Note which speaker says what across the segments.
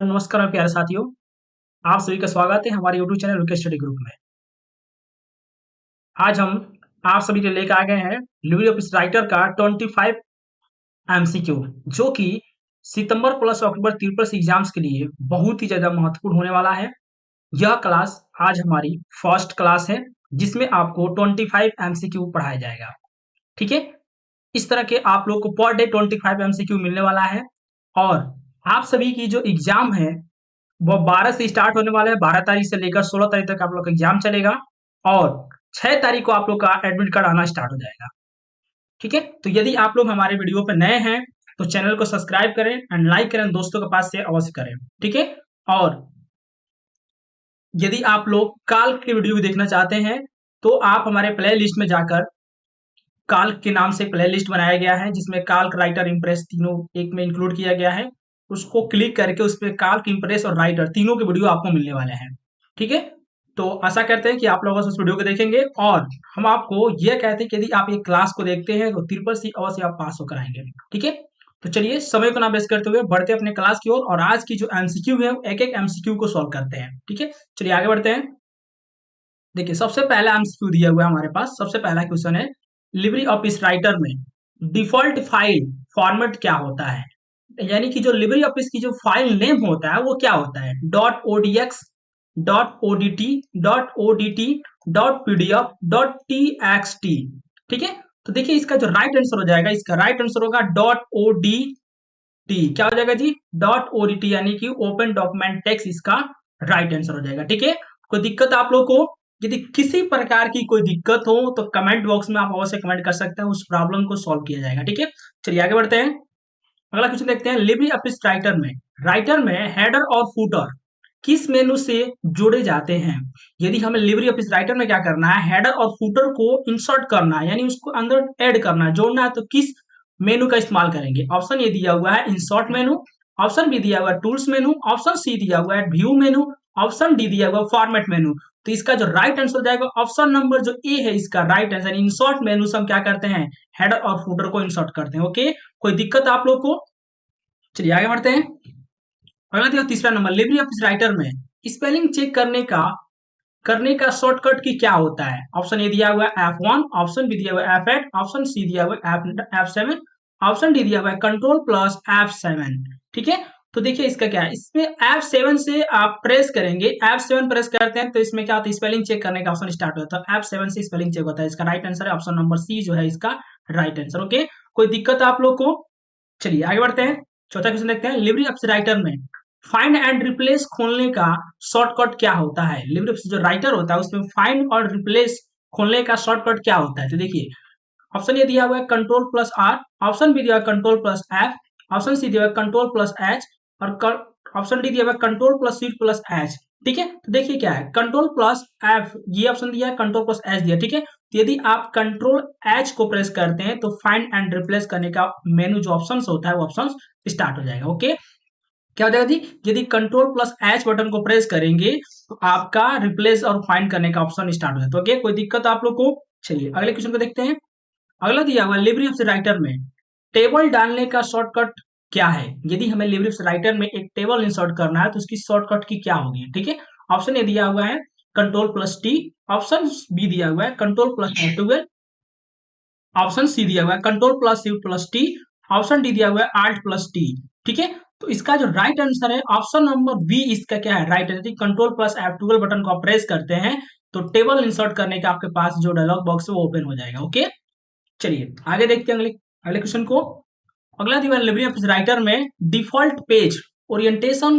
Speaker 1: नमस्कार मेरे प्यारे साथियों, आप सभी का स्वागत है हमारे YouTube channel UK study group में। आज हम आप सभी के लिए लेकर आ गए हैं लिब्रे ऑफिस राइटर का 25 एमसीक्यू, जो कि सितंबर प्लस अक्टूबर ट्रिपल्स एग्जाम्स के लिए बहुत ही ज़्यादा महत्वपूर्ण होने वाला है। यह क्लास आज हमारी फर्स्ट क्लास है, जिसमें आपको 25 एमसीक्यू पढ़ाया जाएगा। ठीक है? इस तरह के आप लोग को पर डे 25 एमसीक्यू मिलने वाला है और आप सभी की जो एग्जाम है वो 12 से स्टार्ट होने वाला है। 12 तारीख से लेकर 16 तारीख तक आप लोग का एग्जाम चलेगा और 6 तारीख को आप लोग का एडमिट कार्ड आना स्टार्ट हो जाएगा। ठीक है? तो यदि आप लोग हमारे वीडियो पे नए हैं तो चैनल को सब्सक्राइब करें एंड लाइक करें, दोस्तों के पास से अवश्य करें। ठीक है? और यदि आप लोग काल की वीडियो भी देखना चाहते हैं तो आप हमारे प्ले लिस्ट में जाकर काल्क के नाम से प्ले लिस्ट बनाया गया है, जिसमें काल्क, राइटर, इम्प्रेस तीनों एक में इंक्लूड किया गया है। उसको क्लिक करके उस पे काल्क, इम्प्रेस और राइटर तीनों के वीडियो आपको मिलने वाले हैं। ठीक है? तो आशा करते हैं कि आप लोग उस वीडियो को देखेंगे और हम आपको यह कहते हैं कि यदि आप ये क्लास को देखते हैं तो ट्रिपल सी अवश्य आप पास होकर आएंगे। ठीक है? तो चलिए समय को ना वेस्ट करते हुए बढ़ते अपने क्लास की ओर और आज की जो एमसीक्यू है एक एक एमसीक्यू को सॉल्व करते हैं। ठीक है? चलिए आगे बढ़ते हैं। देखिए सबसे पहला एमसीक्यू दिया हुआ है हमारे पास। सबसे पहला क्वेश्चन है लिब्रे ऑफिस राइटर में डिफॉल्ट फाइल फॉर्मेट क्या होता है, यानी कि जो लिब्रे ऑफिस की जो फाइल नेम होता है वो क्या होता है। Dot ODX, dot ODT, dot ODT, dot PDF, dot TXT. ठीक है? तो देखिए इसका जो राइट आंसर हो जाएगा, इसका राइट आंसर होगा डॉट ओडीटी। क्या हो जाएगा जी? डॉट ओडीटी, यानी कि ओपन डॉक्यूमेंट टेक्स्ट इसका राइट आंसर हो जाएगा। ठीक है? कोई दिक्कत आप लोग को, यदि किसी प्रकार की कोई दिक्कत हो तो कमेंट बॉक्स में आप अवश्य कमेंट कर सकते हैं, उस प्रॉब्लम को सॉल्व किया जाएगा। ठीक है? चलिए आगे बढ़ते हैं। अगला क्वेश्चन देखते हैं। लिब्रे ऑफिस राइटर में हेडर और फुटर किस मेनू से जोड़े जाते हैं। यदि हमें लिब्रे ऑफिस राइटर में क्या करना है, हेडर और फुटर को इंसर्ट करना है, यानी उसको अंदर ऐड करना है, जोड़ना है, तो किस मेनू का इस्तेमाल करेंगे। ऑप्शन ये दिया हुआ है इंसर्ट मेनू, ऑप्शन बी दिया हुआ है टूल्स मेनू, ऑप्शन सी दिया हुआ है व्यू मेनू, ऑप्शन डी दिया हुआ है फॉर्मेट मेनू। तो इसका जो राइट आंसर जाएगा ऑप्शन नंबर जो ए है, इसका राइट आंसर। इंसर्ट मेनू से हम क्या करते हैं, हेडर और फुटर को इंसर्ट करते हैं। ओके, कोई दिक्कत आप लोग को? चलिए आगे बढ़ते हैं। अगला देखो तीसरा नंबर, लिब्रे ऑफिस राइटर में स्पेलिंग चेक करने का शॉर्टकट की क्या होता है। ऑप्शन ए दिया हुआ है F1, ऑप्शन बी दिया हुआ है F8, ऑप्शन सी दिया हुआ है F7, ऑप्शन डी दिया हुआ है कंट्रोल प्लस F7। ठीक है? तो देखिए इसका क्या है, इसमें F7 से आप प्रेस करेंगे, F7 प्रेस करते हैं तो इसमें क्या होता है, स्पेलिंग चेक करने का ऑप्शन स्टार्ट होता है। F7 से स्पेलिंग चेक होता है। इसका राइट आंसर है ऑप्शन नंबर सी, जो है इसका राइट आंसर। ओके, कोई दिक्कत आप लोग को? चलिए आगे बढ़ते हैं। चौथा क्वेश्चन देखते हैं। लिब्रे ऑफिस राइटर में फाइंड एंड रिप्लेस खोलने का शॉर्टकट क्या होता है। लिब्रे ऑफिस जो राइटर होता है उसमें फाइंड और रिप्लेस खोलने का शॉर्टकट क्या होता है। तो देखिए ऑप्शन ए दिया हुआ है control plus R, option B दिया हुआ है control plus F, option C दिया हुआ है कंट्रोल प्लस एच और ऑप्शन डी दिया हुआ है control plus shift plus H. ठीक है? तो देखिए क्या है, कंट्रोल प्लस एफ ये ऑप्शन दिया है, कंट्रोल प्लस एच दिया। ठीक है? तो यदि आप कंट्रोल एच को प्रेस करते हैं तो फाइंड एंड रिप्लेस करने का मेनू जो ऑप्शन होता है वो ऑप्शन स्टार्ट हो जाएगा। ओके, क्या हो जाएगा जी, यदि कंट्रोल प्लस एच बटन को प्रेस करेंगे तो आपका रिप्लेस और फाइंड करने का ऑप्शन स्टार्ट हो जाता है। ओके, कोई दिक्कत आप लोग को? चलिए अगले क्वेश्चन को देखते हैं। अगला दिया हुआ लिब्रे ऑफिस राइटर में टेबल डालने का शॉर्टकट क्या है। यदि हमें लिब्रे ऑफिस राइटर में एक टेबल इंसर्ट करना है तो उसकी शॉर्टकट की क्या होगी। ठीक है? ऑप्शन ए दिया हुआ है control plus T, option B दिया हुआ है control plus F12, option C दिया हुआ है control plus shift plus T, option D दिया हुआ है आल्ट प्लस टी। ठीक है? तो इसका जो राइट आंसर है ऑप्शन नंबर बी, इसका क्या है right answer. Control plus F12 button को आप प्रेस करते हैं तो टेबल इंसर्ट करने का आपके पास जो डायलॉग बॉक्स है वो ओपन हो जाएगा। ओके, चलिए आगे देखते हैं अगले अगले क्वेश्चन को। अगला दिया लिब्रे ऑफिस राइटर में डिफॉल्ट पेज ओरिएंटेशन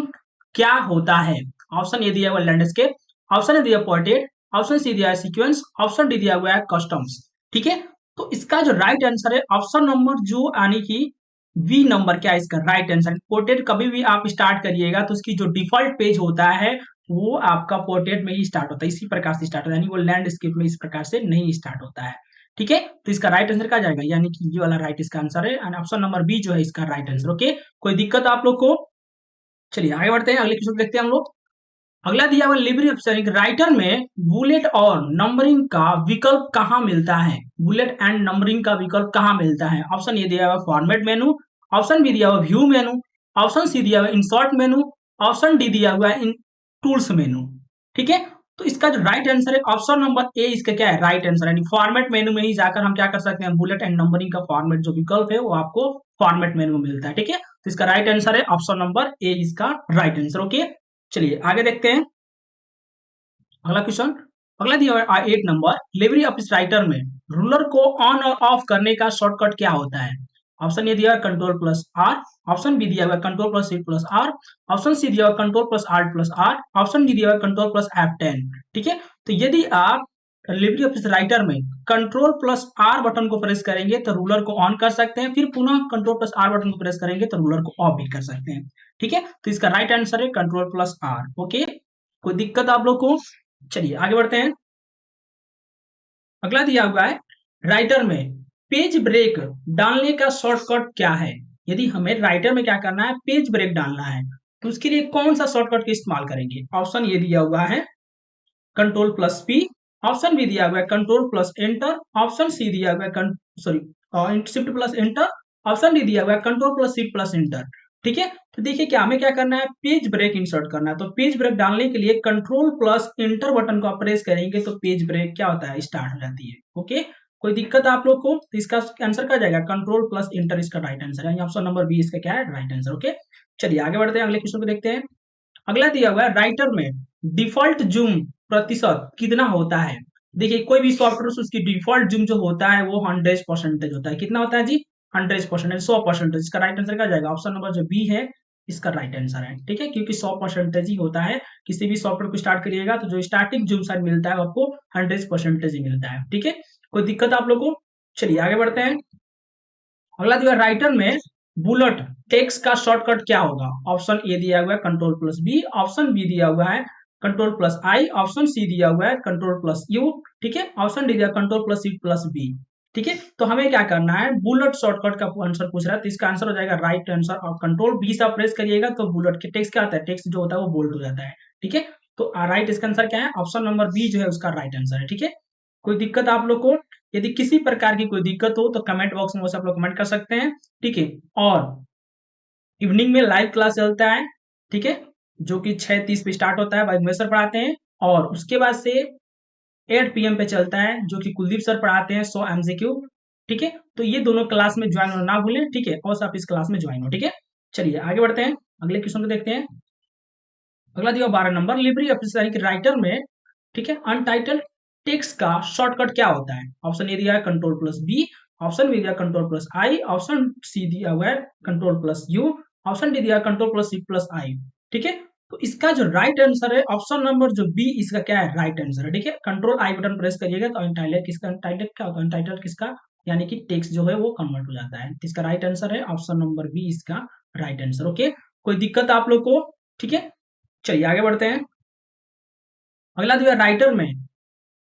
Speaker 1: क्या होता है। ऑप्शन ए दिया हुआ लैंडस्केप, ऑप्शन ए दिया पोर्ट्रेट, ऑप्शन सी दिया है सीक्वेंस, ऑप्शन डी दिया हुआ है कस्टम्स। ठीक है? तो इसका जो राइट आंसर है ऑप्शन नंबर जो यानी कि बी नंबर, क्या है इसका राइट आंसर। पोर्ट्रेट कभी भी आप स्टार्ट करिएगा तो उसकी जो डिफॉल्ट पेज होता है वो आपका पोर्ट्रेट में ही स्टार्ट होता है, इसी प्रकार से स्टार्ट होता है, यानी वो लैंडस्केप में इस प्रकार से नहीं स्टार्ट होता है। ठीक है? तो इसका राइट आंसर क्या जाएगा, यानी कि ये वाला राइट इसका आंसर है एंड ऑप्शन नंबर बी जो है इसका राइट आंसर। ओके, कोई दिक्कत आप लोग को? चलिए आगे बढ़ते हैं, अगले क्वेश्चन देखते हैं हम लोग। अगला दिया हुआ लिब्रे ऑफिस राइटर में बुलेट और नंबरिंग का विकल्प कहाँ मिलता है। बुलेट एंड नंबरिंग का विकल्प कहाँ मिलता है। ऑप्शन ए दिया हुआ फॉर्मेट मेनू, ऑप्शन बी दिया हुआ व्यू मेनू, ऑप्शन सी दिया हुआ इंसर्ट मेनू, ऑप्शन डी दिया हुआ है इन टूल्स मेनू, ठीक है। तो इसका जो राइट आंसर है ऑप्शन नंबर ए, इसका क्या है राइट आंसर है। फॉर्मेट मेनू में ही जाकर हम क्या कर सकते हैं, बुलेट एंड नंबरिंग का फॉर्मेट जो विकल्प है वो आपको फॉर्मेट मेनू में मिलता है, ठीक है। तो इसका राइट आंसर है ऑप्शन नंबर ए, इसका राइट आंसर। ओके, चलिए आगे देखते हैं अगला क्वेश्चन। अगला दिया हुआ है 8 नंबर, लिब्रे ऑफिस राइटर में रूलर को ऑन और ऑफ करने का शॉर्टकट क्या होता है। ऑप्शन ए दिया हुआ control plus R, option B दिया हुआ control plus shift plus R, option C दिया हुआ control plus alt plus R, option D दिया हुआ कंट्रोल प्लस F10, ठीक है। तो यदि आप लिब्रे ऑफिस राइटर में कंट्रोल प्लस आर बटन को प्रेस करेंगे तो रूलर को ऑन कर सकते हैं, फिर पुनः कंट्रोल प्लस आर बटन को प्रेस करेंगे तो रूलर को ऑफ भी कर सकते हैं, ठीक है। तो इसका राइट आंसर है कंट्रोल प्लस आर। ओके, कोई दिक्कत आप लोग को। चलिए आगे बढ़ते हैं। अगला दिया हुआ है राइटर में पेज ब्रेक डालने का शॉर्टकट क्या है। यदि हमें राइटर में क्या करना है, पेज ब्रेक डालना है, तो उसके लिए कौन सा शॉर्टकट का इस्तेमाल करेंगे। ऑप्शन ये दिया हुआ है control plus P, option B दिया हुआ है control plus enter, option C दिया हुआ है sorry shift plus enter, option D दिया हुआ है control plus shift plus enter, ठीक है। तो देखिए क्या हमें क्या करना है, पेज ब्रेक इंसर्ट करना है। तो पेज ब्रेक डालने के लिए कंट्रोल प्लस एंटर बटन को आप प्रेस करेंगे तो पेज ब्रेक क्या होता है, स्टार्ट हो जाती है। ओके, कोई दिक्कत आप लोग को। तो इसका आंसर क्या जाएगा, कंट्रोल प्लस एंटर इसका राइट आंसर है, ऑप्शन नंबर बी इसका क्या है राइट आंसर। ओके, चलिए आगे बढ़ते हैं, अगले क्वेश्चन को देखते हैं। अगला दिया हुआ है राइटर में डिफॉल्ट जूम प्रतिशत कितना होता है। देखिए कोई भी सॉफ्टवेयर से उसकी डिफॉल्ट जूम जो होता है वो 100% होता है। कितना होता है जी, 100%, 100%। इसका राइट आंसर क्या जाएगा, ऑप्शन नंबर जो बी है इसका राइट आंसर है, ठीक है। क्योंकि 100% ही होता है, किसी भी सॉफ्टवेयर को स्टार्ट करिएगा तो जो स्टार्टिंग जूम साइज मिलता है आपको 100% ही मिलता है, ठीक है। कोई दिक्कत आप लोग को। चलिए आगे बढ़ते हैं। अगला दिया राइटर में बुलेट टेक्स्ट का शॉर्टकट क्या होगा। ऑप्शन ए दिया हुआ है control plus B, option B दिया हुआ है control plus I, option C दिया हुआ है कंट्रोल प्लस यू, ठीक है, ऑप्शन डी दिया control plus C plus B, ठीक है। तो हमें क्या करना है, बुलेट शॉर्टकट का आंसर पूछ रहा है, तो इसका आंसर हो जाएगा राइट आंसर। और कंट्रोल बी से आप प्रेस करिएगा तो बुलेट के टेक्स्ट क्या होता है, टेक्स्ट जो होता है वो बोल्ड हो जाता है, ठीक है। तो राइट इसका आंसर क्या है, ऑप्शन नंबर बी जो है उसका राइट आंसर है, ठीक है। कोई दिक्कत आप लोग को। यदि किसी प्रकार की कोई दिक्कत हो तो कमेंट बॉक्स में आप लोग कमेंट कर सकते हैं, ठीक है। और इवनिंग में लाइव क्लास चलता है, ठीक है, जो कि 6:30 पे स्टार्ट होता है, भाई सर पढ़ाते हैं। और उसके बाद से 8 PM पे चलता है जो कि कुलदीप सर पढ़ाते हैं 100 MCQ, ठीक है। तो ये दोनों क्लास में ज्वाइन होना ना भूलें, ठीक है, और आप इस क्लास में ज्वाइन हो, ठीक है। चलिए आगे बढ़ते हैं, अगले क्वेश्चन को देखते हैं। अगला दिया 12 नंबर, लिब्रे ऑफिस राइटर में, ठीक है, अनटाइटल्ड टेक्स्ट का शॉर्टकट क्या होता है। ऑप्शन ए दिया है control plus B, option B दिया control plus I, option C दिया हुआ है control plus U, option D दिया control plus C plus I, ठीक है। तो इसका जो राइट आंसर है ऑप्शन नंबर जो बी इसका क्या है राइट आंसर है, ठीक है। कंट्रोल आई बटन प्रेस करिएगा तो अनटाइटल्ड किसका, अनटाइटल्ड क्या होता है, अनटाइटल्ड किसका यानी कि टेक्स्ट जो है वो कन्वर्ट हो जाता है। इसका राइट आंसर है ऑप्शन नंबर बी इसका राइट आंसर। ओके, कोई दिक्कत आप लोग को, ठीक है। चलिए आगे बढ़ते हैं। अगला दिया राइटर में,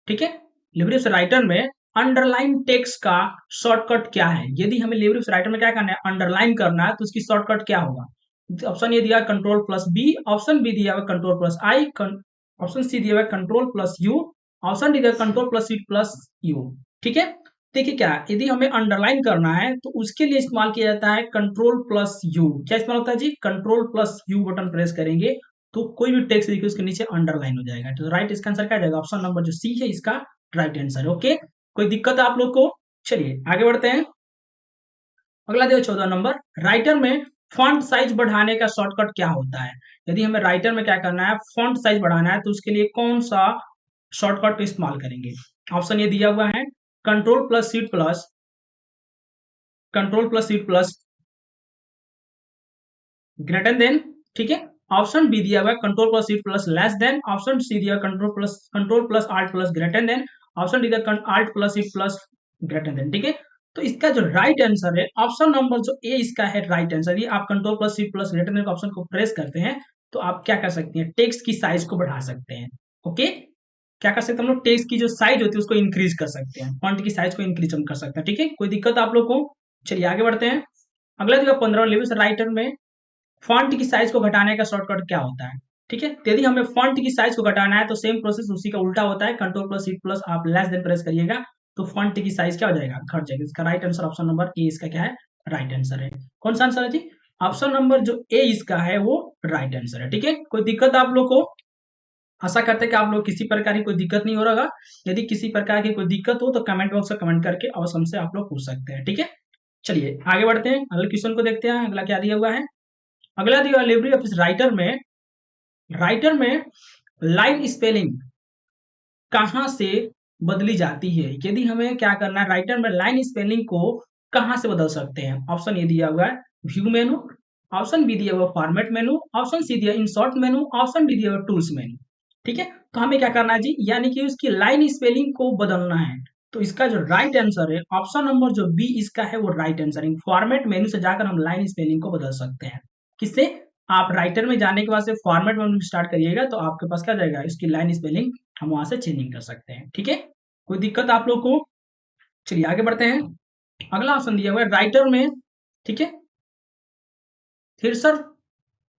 Speaker 1: ठीक है, लिब्रे ऑफिस राइटर में अंडरलाइन टेक्स्ट का शॉर्टकट क्या है। यदि हमें लिब्रे ऑफिस राइटर में क्या करना है, अंडरलाइन करना है, तो उसकी शॉर्टकट क्या होगा। ऑप्शन ए दिया control plus B, option B दिया हुआ control plus I, option C दिया हुआ control plus U, option D दिया control plus C plus U, ठीक है। देखिए क्या यदि हमें अंडरलाइन करना है तो उसके लिए इस्तेमाल किया जाता है कंट्रोल प्लस यू। क्या इस्तेमाल होता है जी, control plus U button press करेंगे तो कोई भी टेक्स्ट लिखे उसके नीचे अंडरलाइन हो जाएगा। तो राइट इसका आंसर क्या जाएगा, ऑप्शन नंबर जो सी है इसका राइट आंसर। ओके, कोई दिक्कत आप लोग को। चलिए आगे बढ़ते हैं। अगला देखो 14 नंबर, राइटर में फॉन्ट साइज बढ़ाने का शॉर्टकट क्या होता है। यदि हमें राइटर में क्या करना है, फॉन्ट साइज बढ़ाना है, तो उसके लिए कौन सा शॉर्टकट इस्तेमाल करेंगे। ऑप्शन ये दिया हुआ है control plus shift plus, control plus shift plus greater than, ठीक है। ऑप्शन बी दिया हुआ है control plus shift plus less than, option C दिया control plus alt plus greater than, option D दिया alt plus shift plus greater than, ठीक है। तो इसका जो राइट आंसर है ऑप्शन नंबर जो ए इसका है राइट आंसर। ये आप control plus shift plus greater than option को प्रेस करते हैं तो आप क्या कर सकते हैं, टेक्स्ट की साइज को बढ़ा सकते हैं। ओके, क्या कर सकते हैं हम लोग, टेक्स्ट की जो साइज होती है उसको इंक्रीज कर सकते हैं, फॉन्ट की साइज को इंक्रीज हम कर सकते हैं, ठीक है। कोई दिक्कत आप लोग को। चलिए आगे बढ़ते हैं। अगला जो 15 लेवल राइटर में फॉन्ट की साइज को घटाने का शॉर्टकट क्या होता है, ठीक है। यदि हमें फॉन्ट की साइज को घटाना है तो सेम प्रोसेस उसी का उल्टा होता है, कंट्रोल प्लस सीट प्लस आप लेस देन प्रेस करिएगा तो फॉन्ट की साइज क्या हो जाएगा, घट जाएगा। इसका right answer option number A इसका क्या है राइट आंसर है। कौन सा आंसर है जी, ऑप्शन नंबर जो ए इसका है वो राइट आंसर है। ठीक है, कोई दिक्कत आप लोग को? आशा करते हैं कि आप लोग किसी प्रकार की कोई दिक्कत नहीं हो रहा होगा। यदि किसी प्रकार की कोई दिक्कत हो तो कमेंट बॉक्स में कमेंट करके अवश्य हमसे आप लोग पूछ सकते हैं। ठीक है, चलिए आगे बढ़ते हैं, अगले क्वेश्चन को देखते हैं। अगला क्या दिया हुआ है? अगला दिया हुआ लिब्रे ऑफिस राइटर में लाइन स्पेलिंग कहाँ से बदली जाती है? यदि हमें क्या करना है, राइटर में लाइन स्पेलिंग को कहाँ से बदल सकते हैं? ऑप्शन ए दिया हुआ है व्यू मेनू, ऑप्शन बी दिया हुआ फॉर्मेट मेनू, ऑप्शन सी दिया इंसर्ट मेनू, ऑप्शन डी दिया हुआ टूल्स मेनू। ठीक है, तो हमें क्या करना है जी, यानी कि उसकी लाइन स्पेलिंग को बदलना है। तो इसका जो राइट आंसर है ऑप्शन नंबर जो बी इसका है वो राइट आंसर है। फॉर्मेट मेनू से जाकर हम लाइन स्पेलिंग को बदल सकते हैं। किससे? आप राइटर में जाने के बाद से फॉर्मेट मेनू स्टार्ट करिएगा तो आपके पास क्या जाएगा, इसकी लाइन स्पेलिंग हम वहां से चेंजिंग कर सकते हैं। ठीक है, कोई दिक्कत आप लोग को? चलिए आगे बढ़ते हैं। अगला ऑप्शन दिया हुआ है राइटर में, ठीक है, थिरसर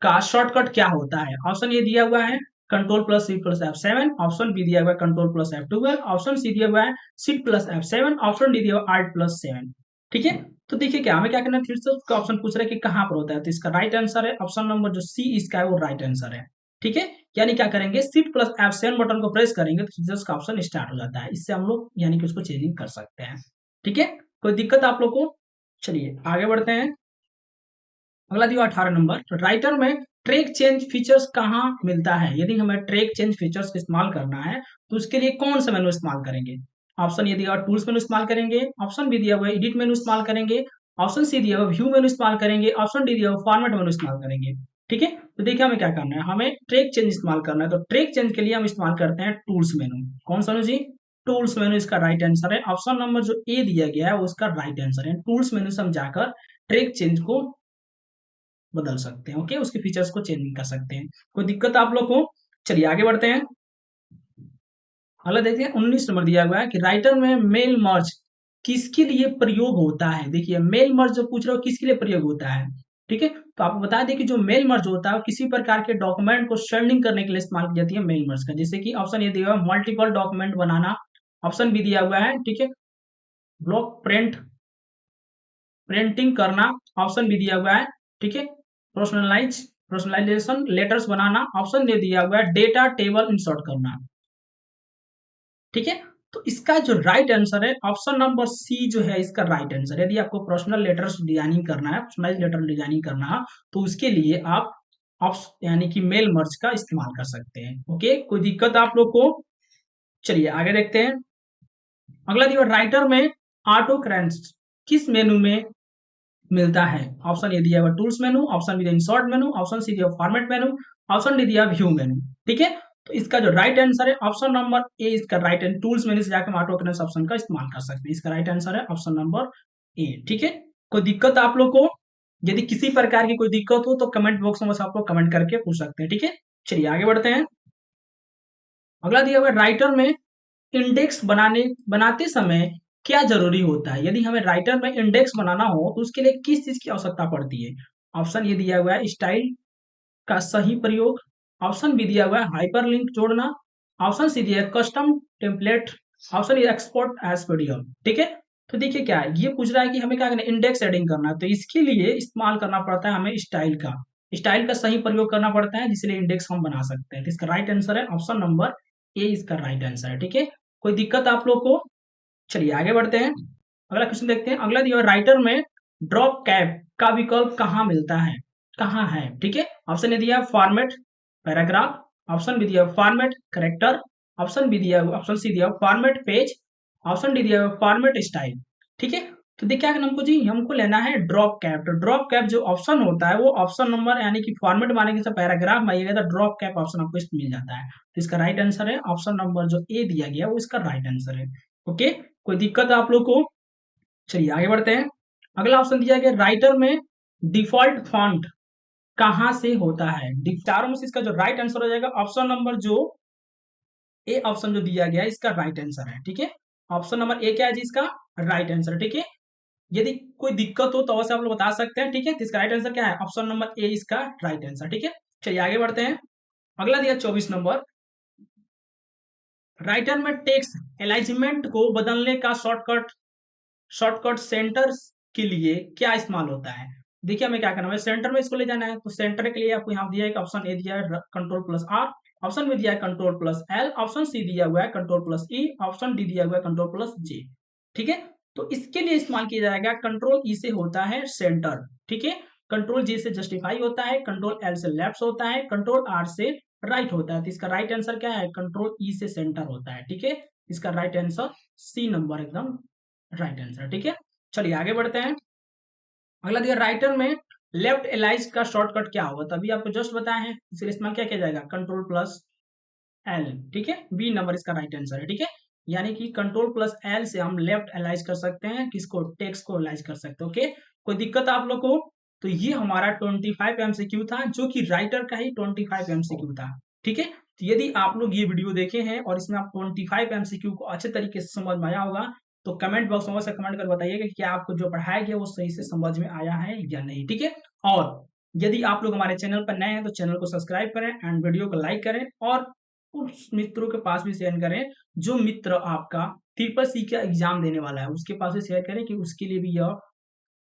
Speaker 1: का शॉर्टकट क्या होता है? ऑप्शन ए दिया हुआ है control plus C plus F7, option B दिया हुआ है control plus F12, option C दिया हुआ है shift plus F7, option D दिया हुआ है Alt+7। ठीक है, तो देखिए क्या हमें क्या करना है, फिर से उसका ऑप्शन पूछ रहा है कि कहाँ पर होता है, तो इसका राइट आंसर है ऑप्शन नंबर जो सी इसका है वो राइट आंसर है। ठीक है, यानी क्या करेंगे, शिफ्ट प्लस F7 बटन को प्रेस करेंगे तो फिर का ऑप्शन स्टार्ट हो जाता है। इससे हम लोग यानी कि उसको चेंजिंग कर सकते हैं। ठीक है, कोई दिक्कत आप लोग को? चलिए आगे बढ़ते हैं। अगला दिया 18 नंबर, तो राइटर में ट्रैक चेंज फीचर्स कहाँ मिलता है? यदि हमें ट्रैक चेंज फीचर्स का इस्तेमाल करना है तो उसके लिए कौन सा मेनू इस्तेमाल करेंगे? ऑप्शन ये दिया हुआ टूल्स मेनू इस्तेमाल करेंगे, ऑप्शन बी दिया हुआ एडिट मेनू इस्तेमाल करेंगे, ऑप्शन सी दिया हुआ व्यू मेनू इस्तेमाल करेंगे, ऑप्शन डी दिया हुआ फॉर्मेट मेनू इस्तेमाल करेंगे। ठीक है, तो देखिए हमें क्या करना है, हमें ट्रैक चेंज इस्तेमाल करना है। तो ट्रैक चेंज के लिए हम इस्तेमाल करते हैं टूल्स मेनू। कौन सा मेनू जी? टूल्स मेनू इसका राइट आंसर है। ऑप्शन नंबर जो ए दिया गया है वो उसका राइट आंसर है। टूल्स मेनू से हम जाकर ट्रैक चेंज को बदल सकते हैं। ओके, उसके फीचर्स को चेंज कर सकते हैं। कोई दिक्कत आप लोग को? चलिए आगे बढ़ते हैं। अगला देखते हैं 19 नंबर दिया हुआ है कि राइटर में मेल मर्ज किसके लिए प्रयोग होता है? देखिए मेल मर्ज जो पूछ रहे हो किसके लिए प्रयोग होता है। ठीक है, तो आपको बता दें कि जो मेल मर्ज होता है किसी प्रकार के डॉक्यूमेंट को शेयरिंग करने के लिए इस्तेमाल की जाती है मेल मर्ज का। जैसे कि ऑप्शन ये दिया हुआ है मल्टीपल डॉक्यूमेंट बनाना, ऑप्शन बी दिया हुआ है ठीक है ब्लॉक प्रिंटिंग करना, ऑप्शन बी दिया हुआ है ठीक है पर्सनलाइजेशन लेटर्स बनाना, ऑप्शन दे दिया हुआ है डेटा टेबल इंसर्ट करना। ठीक है, तो इसका जो राइट आंसर है ऑप्शन नंबर सी जो है इसका राइट आंसर। यदि आपको पर्सनल लेटर्स डिजाइनिंग करना है, पर्सनलाइज लेटर डिजाइनिंग करना है तो उसके लिए आप यानी कि मेल मर्ज का इस्तेमाल कर सकते हैं। ओके, कोई दिक्कत आप लोग को? चलिए आगे देखते हैं। अगला दिया राइटर में ऑटो करेंट्स किस मेनू में मिलता है? ऑप्शन ए दिया हुआ टूल्स मेनू, ऑप्शन बी दिया इंसर्ट मेनू, ऑप्शन सी दिया फॉर्मेट मेनू, ऑप्शन डी दिया व्यू मेनू। ठीक है, तो इसका जो राइट आंसर है ऑप्शन नंबर ए इसका राइट है। टूल्स मेनू से जाकर हम ऑटो करेंट्स ऑप्शन का इस्तेमाल कर सकते हैं। इसका राइट आंसर है ऑप्शन नंबर ए। ठीक है, कोई दिक्कत आप लोग को? यदि किसी प्रकार की कोई दिक्कत हो तो कमेंट बॉक्स में बस आप लोग कमेंट करके पूछ सकते हैं। ठीक है, चलिए आगे बढ़ते हैं। अगला दिया हुआ राइटर में इंडेक्स बनाते समय क्या जरूरी होता है? यदि हमें राइटर में इंडेक्स बनाना हो तो उसके लिए किस चीज की आवश्यकता पड़ती है? ऑप्शन ये दिया हुआ है स्टाइल का सही प्रयोग, ऑप्शन बी दिया हुआ है हाइपरलिंक जोड़ना, ऑप्शन सी दिया है कस्टम टेम्पलेट, ऑप्शन ये एक्सपोर्ट एज पीडीएफ। ठीक है, तो देखिए क्या है, ये पूछ रहा है कि हमें क्या करना है, इंडेक्स एडिंग करना है। तो इसके लिए इस्तेमाल करना पड़ता है हमें स्टाइल का सही प्रयोग करना पड़ता है जिसलिए इंडेक्स हम बना सकते हैं। तो इसका राइट आंसर है ऑप्शन नंबर ए इसका राइट आंसर है। ठीक है, कोई दिक्कत आप लोग को? चलिए आगे बढ़ते हैं। अगला क्वेश्चन देखते हैं। अगला दिया राइटर में ड्रॉप कैप का विकल्प कहाँ मिलता है? कहाँ है? ठीक है, ऑप्शन ए दिया फॉर्मेट पैराग्राफ, ऑप्शन बी दिया फॉर्मेट करेक्टर, ऑप्शन सी दिया फॉर्मेट पेज, ऑप्शन डी दिया फॉर्मेट स्टाइल। ठीक है, तो देखिए क्या हमको जी हमको लेना है ड्रॉप कैप। तो ड्रॉप कैप जो ऑप्शन होता है वो ऑप्शन नंबर यानी कि फॉर्मेट मानेंगे तो पैराग्राफ में आइएगा तो ड्रॉप कैप ऑप्शन आपको इसमें मिल जाता है। तो इसका राइट आंसर है ऑप्शन नंबर जो ए दिया गया वो इसका राइट आंसर है। ओके, कोई दिक्कत आप लोग को? चलिए आगे बढ़ते हैं। अगला ऑप्शन दिया गया राइटर में डिफॉल्ट फॉन्ट कहाँ से होता है? चारों में से इसका जो राइट आंसर हो जाएगा ऑप्शन नंबर जो ए ऑप्शन जो दिया गया है इसका राइट आंसर है। ठीक है, ऑप्शन नंबर ए क्या है जी इसका राइट आंसर। ठीक है, यदि कोई दिक्कत हो तो अवश्य आप लोग बता सकते हैं। ठीक है, तो इसका राइट आंसर क्या है? ऑप्शन नंबर ए इसका राइट आंसर। ठीक है, चलिए आगे बढ़ते हैं। अगला दिया 24 नंबर, राइटर में टेक्स्ट अलाइनमेंट को बदलने का शॉर्टकट सेंटर्स के लिए क्या इस्तेमाल होता है? देखिए हमें क्या करना है, सेंटर में इसको ले जाना है, तो सेंटर के लिए आपको यहाँ दिया है कि ऑप्शन ए दिया है कंट्रोल प्लस आर, ऑप्शन में दिया है control plus L, option C दिया हुआ है control plus E, option D दिया हुआ है कंट्रोल प्लस जे। ठीक है, तो इसके लिए इस्तेमाल किया जाएगा कंट्रोल ई से होता है सेंटर, ठीक है, कंट्रोल जे से जस्टिफाई होता है, कंट्रोल एल से लेफ्ट होता है, कंट्रोल आर से राइट होता है। तो इसका राइट आंसर क्या है, कंट्रोल ई से सेंटर होता है। ठीक है, इसका राइट आंसर सी नंबर एकदम राइट आंसर। ठीक है, चलिए आगे बढ़ते हैं। अगला दिया राइटर में लेफ्ट एलाइज का शॉर्टकट क्या होगा, तभी आपको जस्ट बताया है, इसलिए इस्तेमाल क्या किया जाएगा, कंट्रोल प्लस एल। ठीक है, बी नंबर इसका राइट आंसर है। ठीक है, यानी कि कंट्रोल प्लस एल से हम लेफ्ट एलाइज कर सकते हैं, किसको, टेक्स्ट को एलाइज कर सकते हैं। ओके, कोई दिक्कत आप लोग को? तो ये हमारा 25 एमसीक्यू था, जो कि राइटर का ही 25 एमसीक्यू था। ठीक है, तो यदि आप लोग ये वीडियो देखे हैं और इसमें आप 25 एमसीक्यू को अच्छे तरीके से समझ में आया होगा, तो कमेंट बॉक्स में से कमेंट कर बताइएगा कि क्या आपको जो पढ़ाया गया वो सही से समझ में आया है या नहीं। ठीक है, और यदि आप लोग हमारे चैनल पर नए हैं तो चैनल को सब्सक्राइब करें एंड वीडियो को लाइक करें, और उस मित्रों के पास भी शेयर करें जो मित्र आपका ट्रिपल सी का एग्जाम देने वाला है, उसके पास भी शेयर करें कि उसके लिए भी यह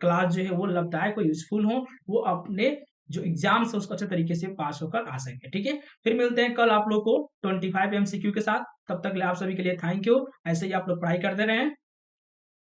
Speaker 1: क्लास जो है वो लगता है कोई यूजफुल हो, वो अपने जो एग्जाम्स है उसको अच्छे तरीके से पास होकर आ सके। ठीक है, फिर मिलते हैं कल आप लोग को 25 एमसीक्यू के साथ। तब तक आप सभी के लिए थैंक यू। ऐसे ही आप लोग पढ़ाई करते रहें।